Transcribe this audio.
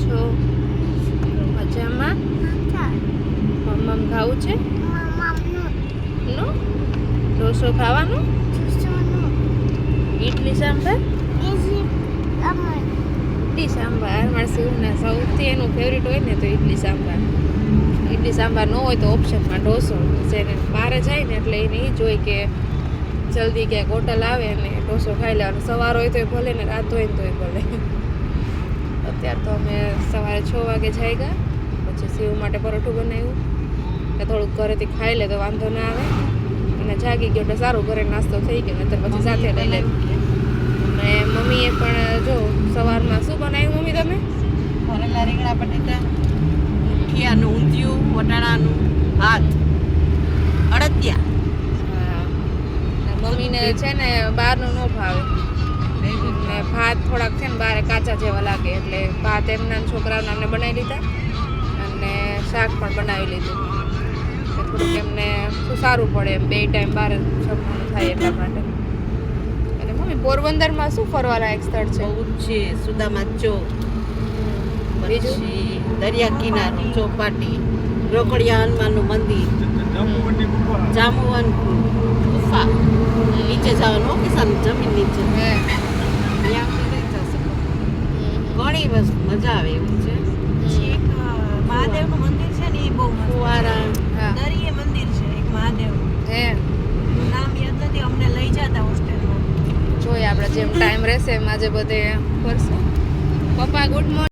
છો? મજામાં? મમ્મ ખાવું છે? નો ઢોસો ખાવાનું? ઇડલી સાંભાર? ઇડલી સાંભાર મારા શિવના સૌથી એનું ફેવરિટ હોય ને તો ઇડલી સાંભાર. ઇડલી સાંભાર ન હોય તો ઓપ્શનમાં ઢોસો. જેને બહાર જાય ને એટલે એને એ જ હોય કે જલ્દી ક્યાંક હોટલ આવે ને ઢોસો ખાઈ લેવાનું. સવાર હોય તોય ભલે ને રાત હોય ને તોય ભલે. અત્યારે તો અમે સવારે 6 વાગે જાગ્યા, પછી શિવ માટે પરોઠું બનાવ્યું કે થોડુંક ઘરેથી ખાઈ લે તો વાંધો ના આવે, અને જાગી ગયો એટલે સારું ઘરે નાસ્તો થઈ ગયો, નહીતર પછી સાથે લઈ લે. અને મમ્મીએ પણ જો સવારમાં શું બનાવ્યું મમ્મી તમે? ભરેલા રીંગણા બટેટા, મુઠિયાનું ઊંધિયું, વટાણાનું ભાત, અડદિયા. હા, મમ્મીને છે ને બહારનું ન ભાવે, ને ભાત થોડાક છે ને બહાર કાચા જેવા લાગે, એટલે ભાત એમના છોકરાઓને અમને બનાવી લીધા અને શાક પણ બનાવી લીધું. થોડુંક એમને શું સારું પડે એમ 2 ટાઈમ બહાર જમવાનું થાય એટલા માટે. અને મમ્મી પોરબંદરમાં શું ફરવા લાયક સ્થળ છે? બહુ જ છે. સુદામા ચોક, પછી દરિયા કિનારો, ચોપાટી, રોકડિયા હનુમાનનું મંદિર, જાંબુવન ગુફા, નીચે જવાનું કિસાન જમીન નીચે ત્યાં સુધી જઈ શકો. ઘણી વસ્તુ મજા આવે એવું છે. એક મહાદેવનું મંદિર છે ને એ બહુ ફુવારા, દરિયે મંદિર છે એક મહાદેવ. હે નામ યાદ નથી, અમને લઈ જતા હોસ્ટેલમાં. જોઈએ આપણે જેમ ટાઈમ રહેશે એમ આજે બધે ફરશું. પપ્પા ગુડ મોર્નિંગ.